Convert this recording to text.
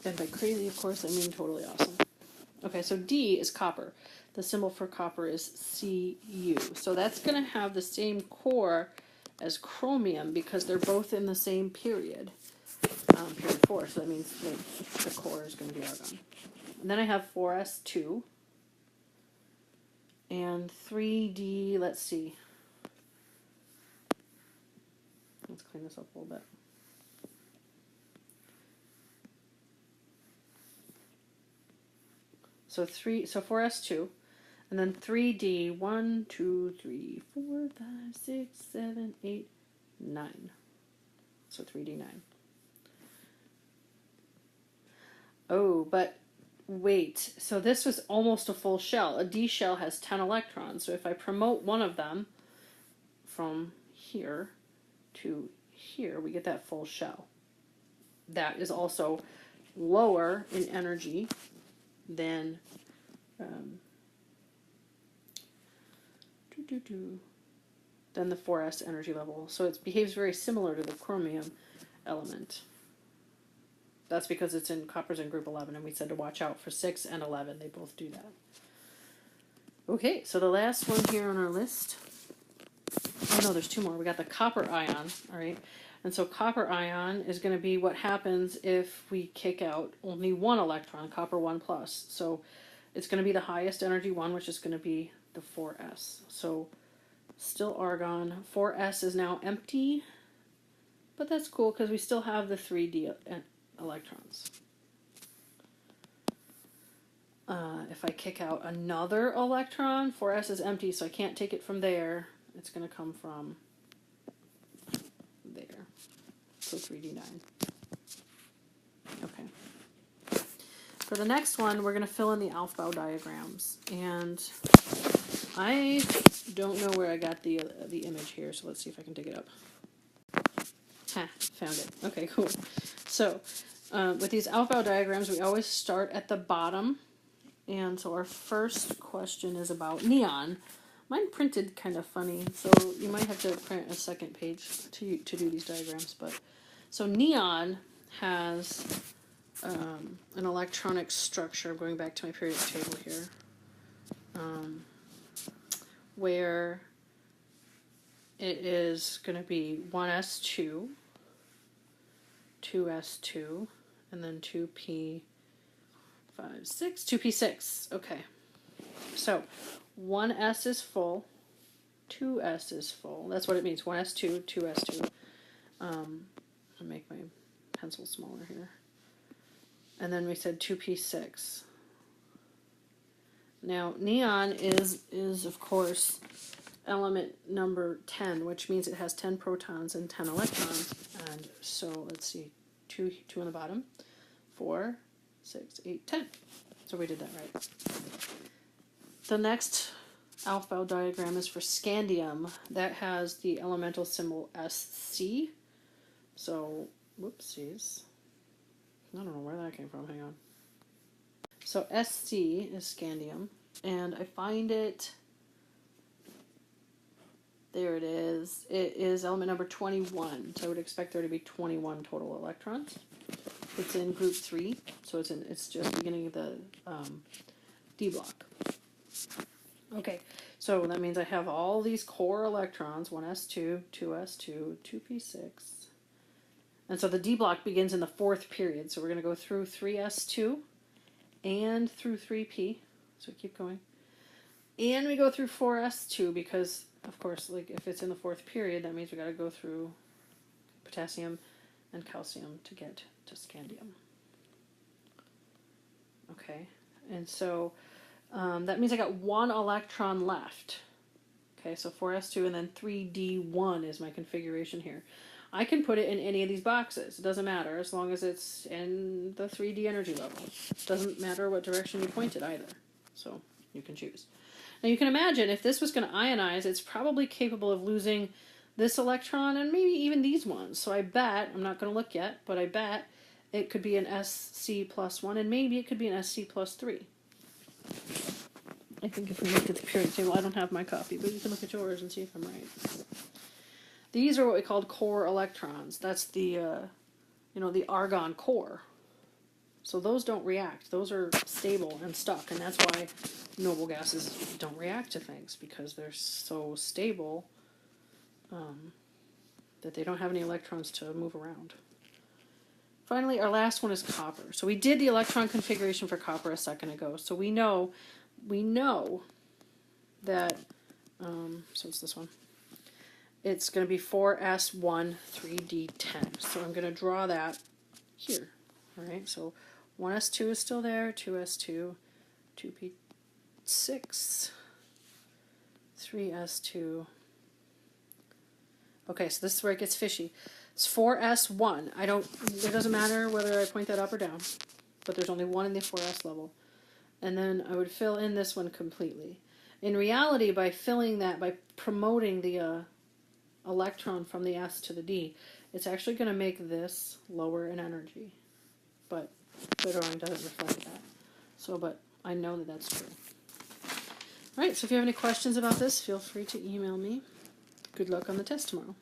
And by crazy, of course, I mean totally awesome. Okay, so D is copper. The symbol for copper is Cu. So that's going to have the same core as chromium because they're both in the same period, period 4. So that means the core is going to be argon. And then I have 4s2 and 3d, let's see. Let's clean this up a little bit. So 4s2, and then 3d, 1, 2, 3, 4, 5, 6, 7, 8, 9. So 3d9. Oh, but wait, so this was almost a full shell. A D shell has 10 electrons, so if I promote one of them from here to here, we get that full shell. That is also lower in energy than the 4s energy level. So it behaves very similar to the chromium element. That's because it's in copper's in group 11, and we said to watch out for 6 and 11. They both do that. Okay, so the last one here on our list. Oh no, there's two more. We got the copper ion, all right? And so copper ion is going to be what happens if we kick out only one electron, copper 1+. So it's going to be the highest energy one, which is going to be the 4s. So still argon. 4s is now empty, but that's cool because we still have the 3d electrons. If I kick out another electron, 4s is empty, so I can't take it from there. It's going to come from there. So 3d9. Okay. For the next one, we're going to fill in the Aufbau diagrams. And I don't know where I got the image here, so let's see if I can dig it up. Found it. Okay, cool. So with these Aufbau diagrams, we always start at the bottom. And so our first question is about neon. Mine printed kind of funny, so you might have to print a second page to do these diagrams. But so neon has an electronic structure. I'm going back to my periodic table here, where it is going to be 1s2, 2s2, and then 2p5, 6, 2p6. Okay, so 1s is full, 2s is full. That's what it means. 1s2, 2s2. I'll make my pencil smaller here. And then we said 2p6. Now neon is of course element number 10, which means it has 10 protons and 10 electrons. And so let's see, 2 on the bottom, 4, 6, 8, 10. So we did that right. The next Aufbau diagram is for scandium. That has the elemental symbol Sc. So, whoopsies. I don't know where that came from. Hang on. So Sc is scandium. And I find it... There it is. It is element number 21. So I would expect there to be 21 total electrons. It's in group 3, so it's just beginning of the D block. Okay, so that means I have all these core electrons, 1s2, 2s2, 2p6. And so the D block begins in the 4th period, so we're going to go through 3s2 and through 3p, so keep going. And we go through 4s2 because, of course, like if it's in the 4th period, that means we got to go through potassium and calcium to get to scandium. Okay, and so that means I got 1 electron left. Okay, so 4s2 and then 3d1 is my configuration here. I can put it in any of these boxes. It doesn't matter as long as it's in the 3d energy level. It doesn't matter what direction you point it either. So you can choose. Now you can imagine if this was going to ionize, it's probably capable of losing this electron and maybe even these ones. So I bet, I'm not going to look yet, but I bet it could be an Sc+1 and maybe it could be an Sc+3. I think if we look at the periodic table, I don't have my copy, but you can look at yours and see if I'm right. These are what we called core electrons. That's the, the argon core. So those don't react. Those are stable and stuck, and that's why noble gases don't react to things, because they're so stable that they don't have any electrons to move around. Finally, our last one is copper. So we did the electron configuration for copper a second ago. So we know that, so it's this one. It's going to be 4s1 3d10. So I'm going to draw that here. All right, so 1s2 is still there, 2s2, 2p6, 3s2. Okay, so this is where it gets fishy. It's 4s1. It doesn't matter whether I point that up or down, but there's only one in the 4s level. And then I would fill in this one completely. In reality, by filling that, by promoting the electron from the s to the d, it's actually going to make this lower in energy. But the drawing doesn't reflect that. So, but I know that that's true. All right, so if you have any questions about this, feel free to email me. Good luck on the test tomorrow.